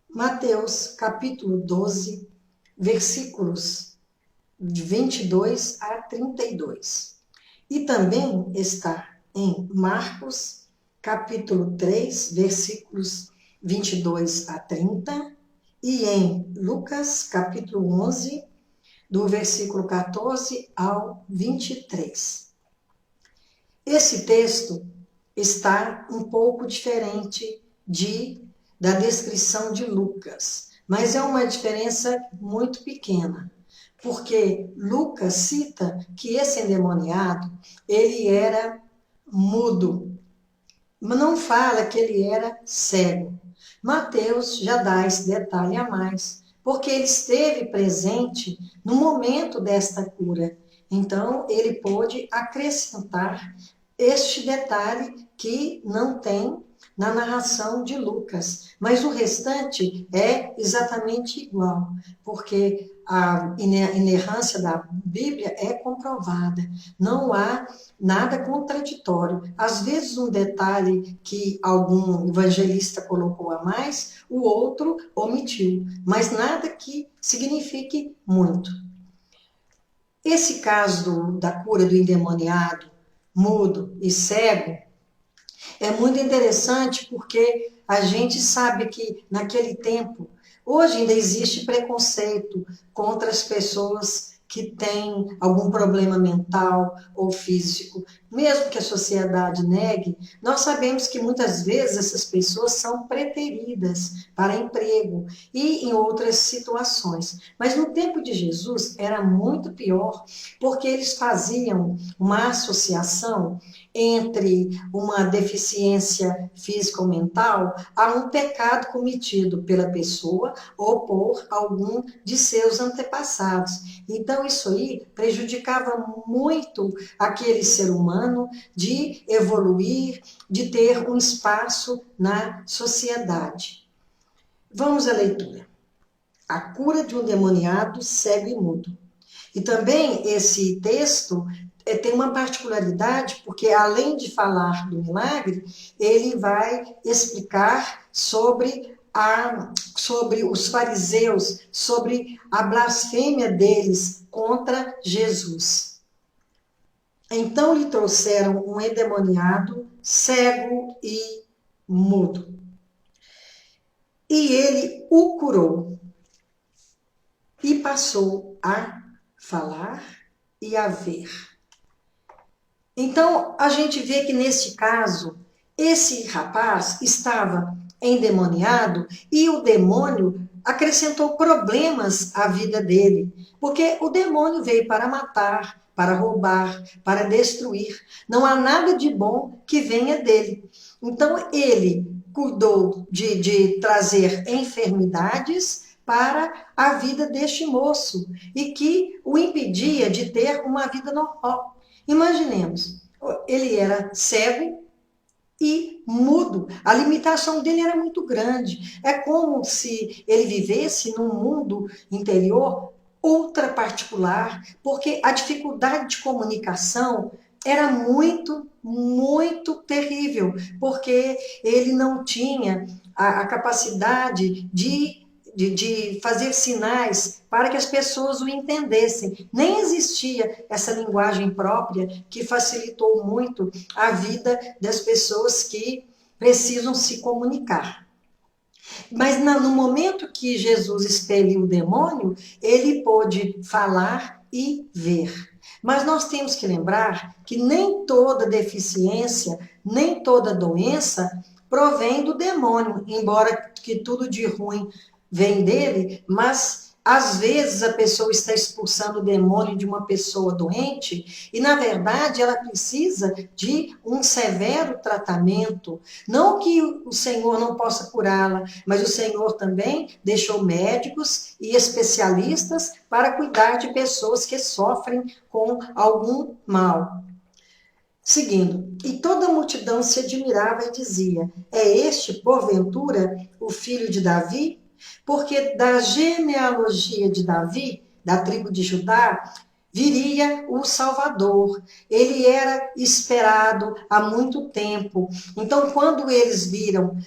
Mateus, capítulo 12, versículos de 22 a 32. E também está em Marcos, capítulo 3, versículos 22 a 30, e em Lucas, capítulo 11, do versículo 14 ao 23. Esse texto está um pouco diferente da descrição de Lucas, mas é uma diferença muito pequena, porque Lucas cita que esse endemoniado, ele era mudo, mas não fala que ele era cego. Mateus já dá esse detalhe a mais, porque ele esteve presente no momento desta cura. Então, ele pôde acrescentar este detalhe que não tem na narração de Lucas, mas o restante é exatamente igual, porque a inerrância da Bíblia é comprovada, não há nada contraditório. Às vezes, um detalhe que algum evangelista colocou a mais, o outro omitiu, mas nada que signifique muito. Esse caso da cura do endemoniado, mudo e cego, é muito interessante porque a gente sabe que naquele tempo, hoje ainda existe preconceito contra as pessoas que têm algum problema mental ou físico. Mesmo que a sociedade negue, nós sabemos que muitas vezes essas pessoas são preteridas para emprego e em outras situações. Mas no tempo de Jesus era muito pior, porque eles faziam uma associação entre uma deficiência física ou mental a um pecado cometido pela pessoa ou por algum de seus antepassados. Então, isso aí prejudicava muito aquele ser humano de evoluir, de ter um espaço na sociedade. Vamos à leitura. A cura de um demoniado cego e mudo. E também esse texto tem uma particularidade, porque além de falar do milagre, ele vai explicar sobre os fariseus, sobre a blasfêmia deles contra Jesus. Então lhe trouxeram um endemoniado, cego e mudo. E ele o curou e passou a falar e a ver. Então, a gente vê que nesse caso, esse rapaz estava endemoniado e o demônio acrescentou problemas à vida dele, porque o demônio veio para matar, para roubar, para destruir. Não há nada de bom que venha dele. Então, ele cuidou de trazer enfermidades para a vida deste moço e que o impedia de ter uma vida normal. Imaginemos, ele era cego e mudo. A limitação dele era muito grande. É como se ele vivesse num mundo interior ultra particular, porque a dificuldade de comunicação era muito, muito terrível, porque ele não tinha a capacidade de fazer sinais para que as pessoas o entendessem. Nem existia essa linguagem própria que facilitou muito a vida das pessoas que precisam se comunicar. Mas no momento que Jesus expeliu o demônio, ele pôde falar e ver. Mas nós temos que lembrar que nem toda deficiência, nem toda doença provém do demônio, embora que tudo de ruim vem dele, mas às vezes a pessoa está expulsando o demônio de uma pessoa doente e, na verdade, ela precisa de um severo tratamento. Não que o Senhor não possa curá-la, mas o Senhor também deixou médicos e especialistas para cuidar de pessoas que sofrem com algum mal. Seguindo, e toda a multidão se admirava e dizia: é este, porventura, o filho de Davi? Porque da genealogia de Davi, da tribo de Judá, viria o Salvador. Ele era esperado há muito tempo. Então, quando eles viram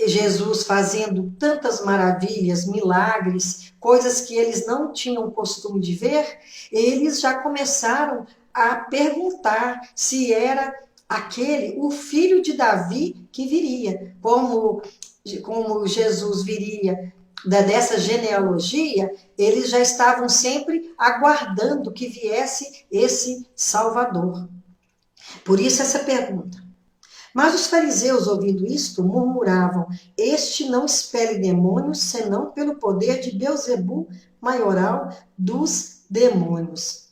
Jesus fazendo tantas maravilhas, milagres, coisas que eles não tinham costume de ver, eles já começaram a perguntar se era aquele, o filho de Davi que viria, como Jesus viria dessa genealogia, eles já estavam sempre aguardando que viesse esse Salvador. Por isso essa pergunta. Mas os fariseus, ouvindo isto, murmuravam: este não expele demônios, senão pelo poder de Beelzebu, maioral dos demônios.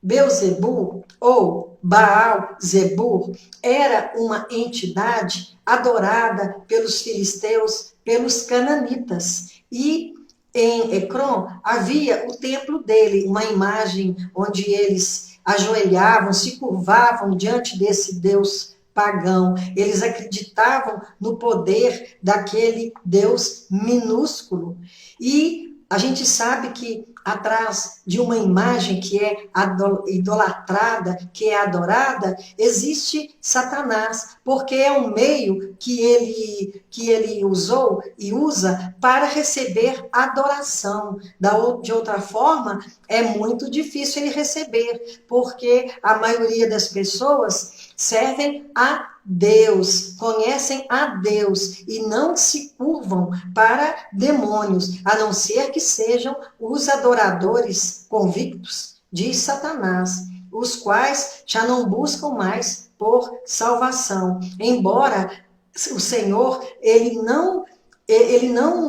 Beelzebu, ou Baal-Zebur, era uma entidade adorada pelos filisteus, pelos cananitas. E em Ecrom havia o templo dele, uma imagem onde eles ajoelhavam, se curvavam diante desse Deus pagão. Eles acreditavam no poder daquele Deus minúsculo. E a gente sabe que atrás de uma imagem que é idolatrada, que é adorada, existe Satanás, porque é um meio que ele usou e usa para receber adoração. De outra forma, é muito difícil ele receber, porque a maioria das pessoas servem a Deus, conhecem a Deus e não se curvam para demônios, a não ser que sejam os adoradores convictos de Satanás, os quais já não buscam mais por salvação. Embora o Senhor, ele não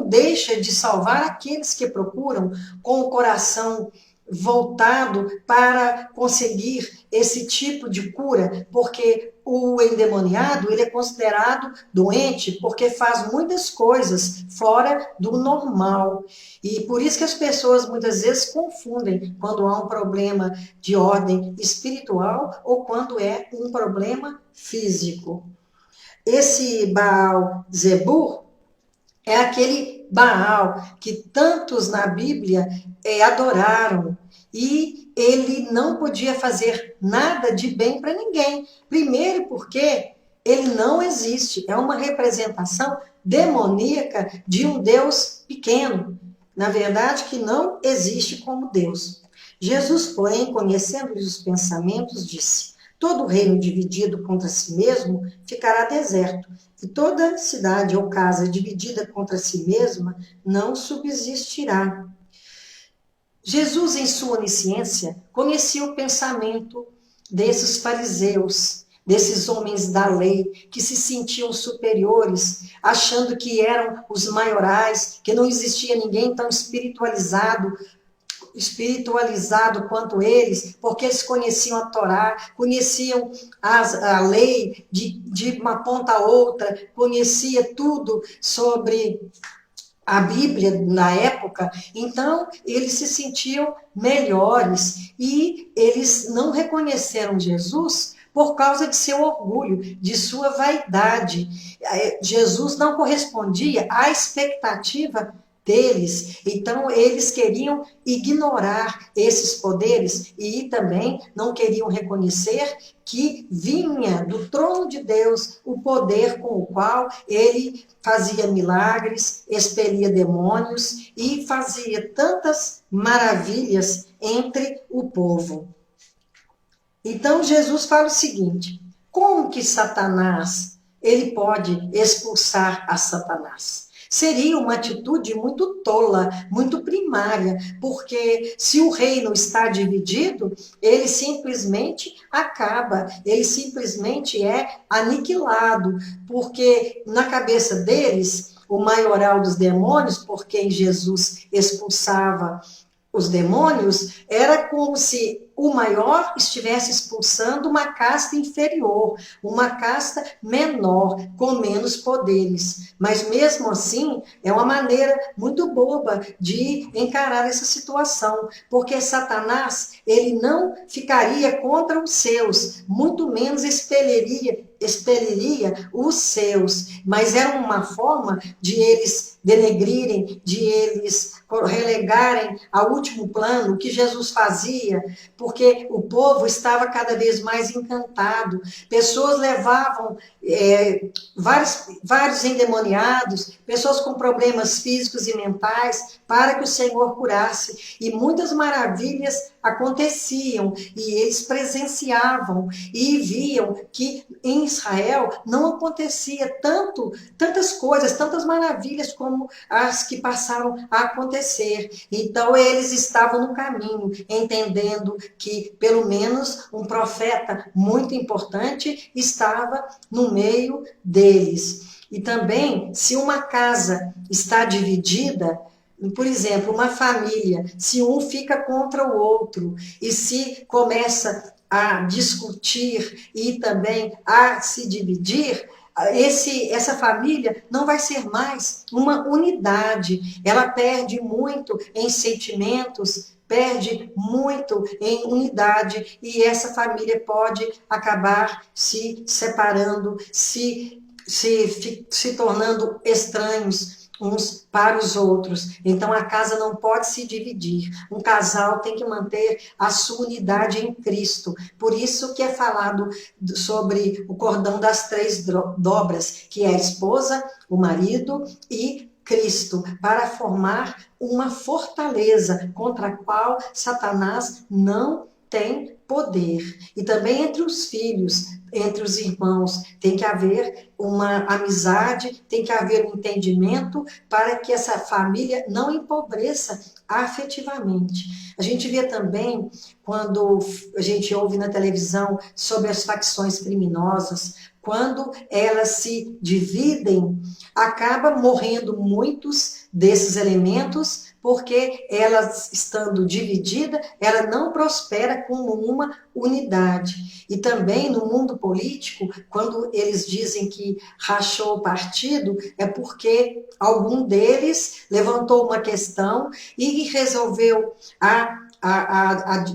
deixa de salvar aqueles que procuram com o coração voltado para conseguir esse tipo de cura, porque o endemoniado, ele é considerado doente porque faz muitas coisas fora do normal. E por isso que as pessoas muitas vezes confundem quando há um problema de ordem espiritual ou quando é um problema físico. Esse Baal-Zebur é aquele Baal que tantos na Bíblia adoraram, e ele não podia fazer nada de bem para ninguém. Primeiro porque ele não existe, é uma representação demoníaca de um Deus pequeno, na verdade que não existe como Deus. Jesus, porém, conhecendo-lhes os pensamentos, disse: todo reino dividido contra si mesmo ficará deserto, e toda cidade ou casa dividida contra si mesma não subsistirá. Jesus, em sua onisciência, conhecia o pensamento desses fariseus, desses homens da lei, que se sentiam superiores, achando que eram os maiorais, que não existia ninguém tão espiritualizado quanto eles, porque eles conheciam a Torá, conheciam a lei de uma ponta a outra, conhecia tudo sobre a Bíblia na época. Então eles se sentiam melhores e eles não reconheceram Jesus por causa de seu orgulho, de sua vaidade. Jesus não correspondia à expectativa deles, então eles queriam ignorar esses poderes e também não queriam reconhecer que vinha do trono de Deus o poder com o qual ele fazia milagres, expelia demônios e fazia tantas maravilhas entre o povo. Então Jesus fala o seguinte: como que Satanás, ele pode expulsar a Satanás? Seria uma atitude muito tola, muito primária, porque se o reino está dividido, ele simplesmente acaba, ele simplesmente é aniquilado, porque na cabeça deles, o maioral dos demônios, por quem Jesus expulsava os demônios, era como se o maior estivesse expulsando uma casta inferior, uma casta menor, com menos poderes. Mas mesmo assim, é uma maneira muito boba de encarar essa situação, porque Satanás, ele não ficaria contra os seus, muito menos expeliria os seus, mas era uma forma de eles denegrirem, de eles relegarem ao último plano o que Jesus fazia, porque o povo estava cada vez mais encantado. Pessoas levavam vários endemoniados, pessoas com problemas físicos e mentais, para que o Senhor curasse. E muitas maravilhas aconteciam, e eles presenciavam e viam que em Israel não acontecia tantas coisas, tantas maravilhas como as que passaram a acontecer. Então eles estavam no caminho, entendendo que pelo menos um profeta muito importante estava no meio deles. E também, se uma casa está dividida, por exemplo, uma família, se um fica contra o outro e se começa a discutir e também a se dividir, essa família não vai ser mais uma unidade. Ela perde muito em sentimentos, perde muito em unidade, e essa família pode acabar se separando, se tornando estranhos uns para os outros. Então a casa não pode se dividir. Um casal tem que manter a sua unidade em Cristo. Por isso que é falado sobre o cordão das 3 dobras, que é a esposa, o marido e Cristo, para formar uma fortaleza contra a qual Satanás não tem poder. E também entre os filhos, entre os irmãos, tem que haver uma amizade, tem que haver um entendimento para que essa família não empobreça afetivamente. A gente vê também, quando a gente ouve na televisão sobre as facções criminosas, quando elas se dividem, acaba morrendo muitos desses elementos, porque elas estando dividida, ela não prospera como uma unidade. E também no mundo político, quando eles dizem que rachou o partido, é porque algum deles levantou uma questão e resolveu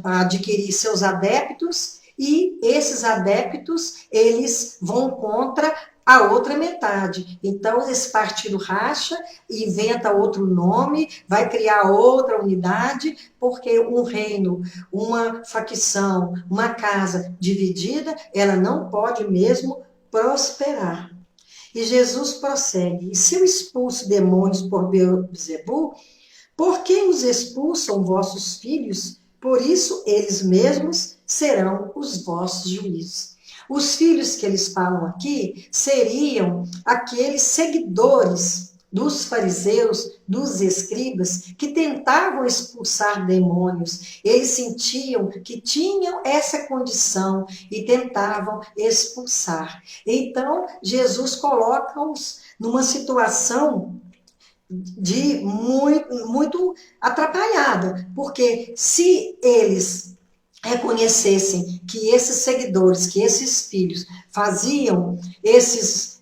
adquirir seus adeptos, e esses adeptos, eles vão contra a outra metade. Então, esse partido racha, inventa outro nome, vai criar outra unidade, porque um reino, uma facção, uma casa dividida, ela não pode mesmo prosperar. E Jesus prossegue: e se eu expulso demônios por Beelzebul, por que os expulsam vossos filhos? Por isso eles mesmos serão os vossos juízes. Os filhos que eles falam aqui seriam aqueles seguidores dos fariseus, dos escribas, que tentavam expulsar demônios. Eles sentiam que tinham essa condição e tentavam expulsar. Então, Jesus coloca-os numa situação de muito atrapalhada, porque se eles reconhecessem que esses seguidores, que esses filhos faziam eles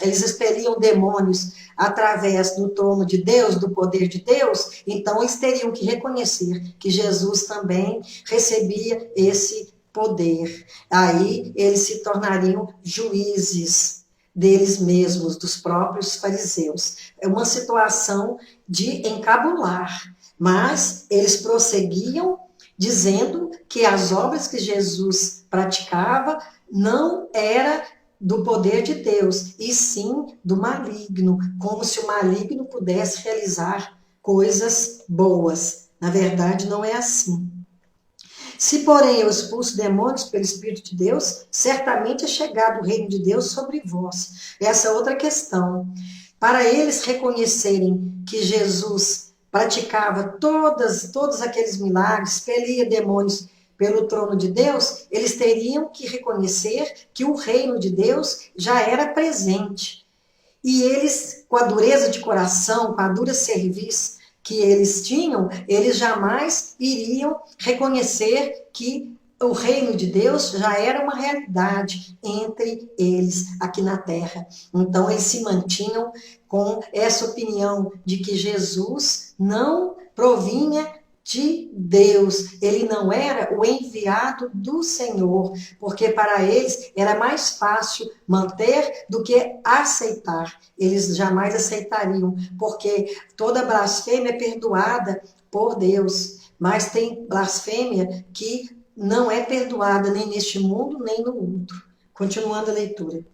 expeliam demônios através do trono de Deus, do poder de Deus, então eles teriam que reconhecer que Jesus também recebia esse poder. Aí eles se tornariam juízes deles mesmos, dos próprios fariseus. É uma situação de encabular, mas eles prosseguiam dizendo que as obras que Jesus praticava não era do poder de Deus, e sim do maligno, como se o maligno pudesse realizar coisas boas. Na verdade, não é assim. Se, porém, eu expulso demônios pelo Espírito de Deus, certamente é chegado o reino de Deus sobre vós. Essa é outra questão. Para eles reconhecerem que Jesus praticava todos aqueles milagres, expelia demônios pelo trono de Deus, eles teriam que reconhecer que o reino de Deus já era presente. E eles, com a dureza de coração, com a dura cerviz que eles tinham, eles jamais iriam reconhecer que o reino de Deus já era uma realidade entre eles aqui na terra. Então, eles se mantinham com essa opinião de que Jesus não provinha de Deus. Ele não era o enviado do Senhor, porque para eles era mais fácil manter do que aceitar. Eles jamais aceitariam, porque toda blasfêmia é perdoada por Deus, mas tem blasfêmia que não é perdoada nem neste mundo, nem no outro. Continuando a leitura.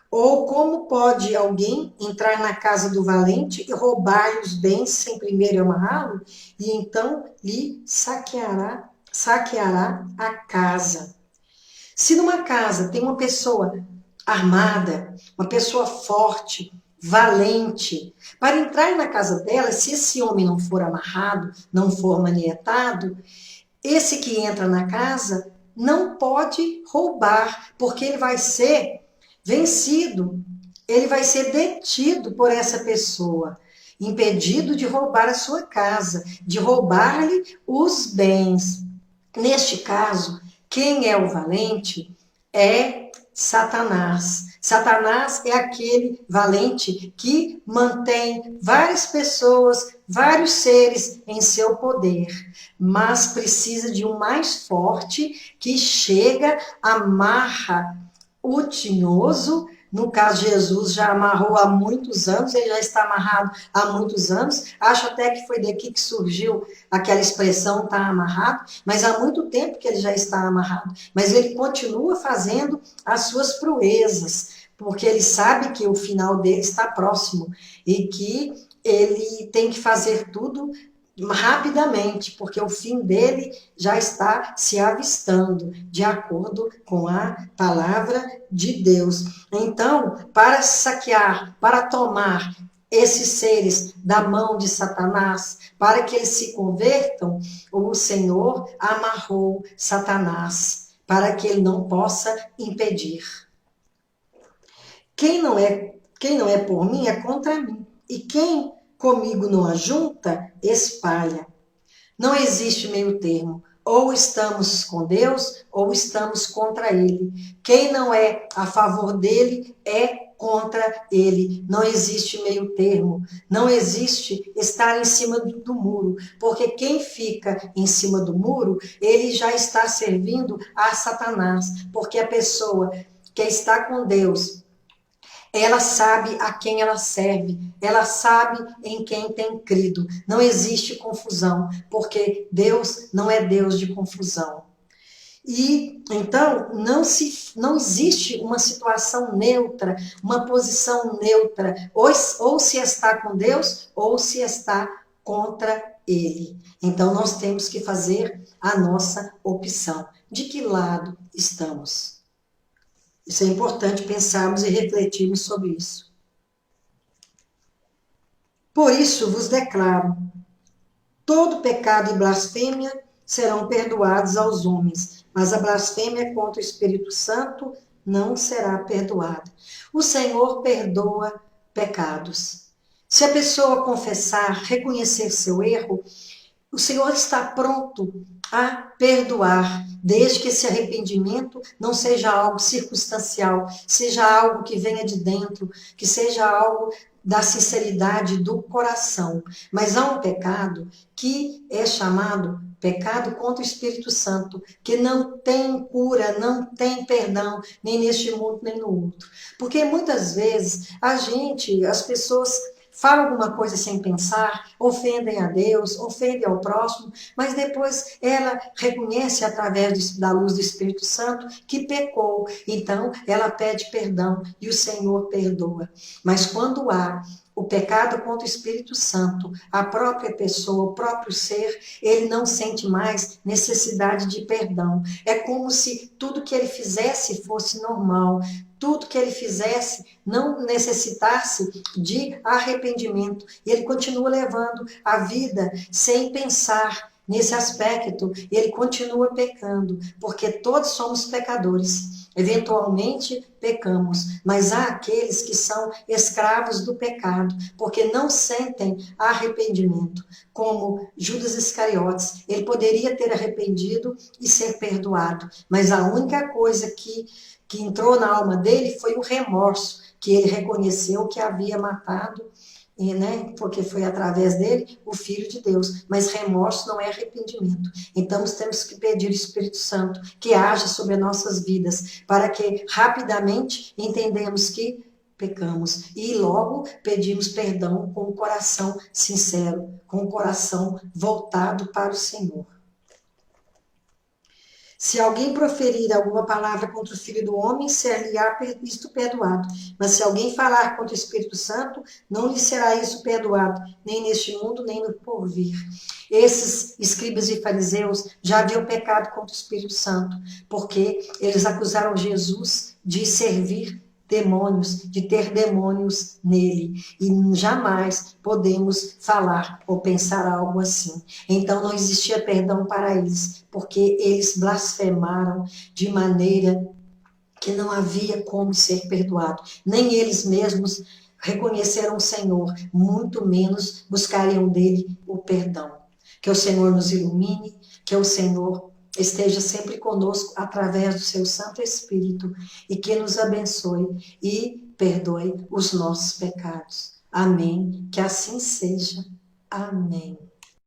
Ou como pode alguém entrar na casa do valente e roubar-lhe os bens sem primeiro amarrá-lo? E então lhe saqueará a casa. Se numa casa tem uma pessoa armada, uma pessoa forte, valente, para entrar na casa dela, se esse homem não for amarrado, não for manietado, esse que entra na casa não pode roubar, porque ele vai ser vencido, ele vai ser detido por essa pessoa, impedido de roubar a sua casa, de roubar-lhe os bens. Neste caso, quem é o valente é Satanás. Satanás é aquele valente que mantém várias pessoas, vários seres em seu poder, mas precisa de um mais forte que chega, amarra o tinhoso. No caso, Jesus já amarrou há muitos anos, ele já está amarrado há muitos anos. Acho até que foi daqui que surgiu aquela expressão "está amarrado", mas há muito tempo que ele já está amarrado. Mas ele continua fazendo as suas proezas, porque ele sabe que o final dele está próximo e que ele tem que fazer tudo rapidamente, porque o fim dele já está se avistando, de acordo com a palavra de Deus. Então, para saquear, para tomar esses seres da mão de Satanás, para que eles se convertam, o Senhor amarrou Satanás, para que ele não possa impedir. Quem não é por mim é contra mim, e quem comigo não ajunta, espalha. Não existe meio termo. Ou estamos com Deus, ou estamos contra Ele. Quem não é a favor dele é contra Ele. Não existe meio termo. Não existe estar em cima do muro. Porque quem fica em cima do muro, ele já está servindo a Satanás. Porque a pessoa que está com Deus, ela sabe a quem ela serve, ela sabe em quem tem crido. Não existe confusão, porque Deus não é Deus de confusão. E então não existe uma situação neutra, uma posição neutra, ou se está com Deus ou se está contra Ele. Então nós temos que fazer a nossa opção. De que lado estamos? Isso é importante pensarmos e refletirmos sobre isso. Por isso vos declaro, todo pecado e blasfêmia serão perdoados aos homens, mas a blasfêmia contra o Espírito Santo não será perdoada. O Senhor perdoa pecados. Se a pessoa confessar, reconhecer seu erro, o Senhor está pronto a perdoar, desde que esse arrependimento não seja algo circunstancial, seja algo que venha de dentro, que seja algo da sinceridade do coração. Mas há um pecado que é chamado pecado contra o Espírito Santo, que não tem cura, não tem perdão, nem neste mundo, nem no outro. Porque muitas vezes as pessoas falam alguma coisa sem pensar, ofendem a Deus, ofendem ao próximo, mas depois ela reconhece através da luz do Espírito Santo que pecou. Então ela pede perdão e o Senhor perdoa. Mas quando há o pecado contra o Espírito Santo, a própria pessoa, o próprio ser, ele não sente mais necessidade de perdão. É como se tudo que ele fizesse fosse normal, tudo que ele fizesse não necessitasse de arrependimento. E ele continua levando a vida sem pensar nesse aspecto. E ele continua pecando, porque todos somos pecadores. Eventualmente pecamos, mas há aqueles que são escravos do pecado, porque não sentem arrependimento, como Judas Iscariotes. Ele poderia ter arrependido e ser perdoado, mas a única coisa que entrou na alma dele foi o remorso, que ele reconheceu que havia matado e, né, porque foi através dele o Filho de Deus. Mas remorso não é arrependimento. Então, temos que pedir ao Espírito Santo que haja sobre as nossas vidas, para que rapidamente entendamos que pecamos e logo pedimos perdão com o coração sincero, com o coração voltado para o Senhor. Se alguém proferir alguma palavra contra o Filho do Homem, ser-lhe-á isto perdoado. Mas se alguém falar contra o Espírito Santo, não lhe será isso perdoado, nem neste mundo, nem no porvir. Esses escribas e fariseus já haviam pecado contra o Espírito Santo, porque eles acusaram Jesus de servir demônios, de ter demônios nele. E jamais podemos falar ou pensar algo assim. Então não existia perdão para eles, porque eles blasfemaram de maneira que não havia como ser perdoado. Nem eles mesmos reconheceram o Senhor, muito menos buscariam dele o perdão. Que o Senhor nos ilumine, que o Senhor esteja sempre conosco através do seu Santo Espírito e que nos abençoe e perdoe os nossos pecados. Amém. Que assim seja. Amém.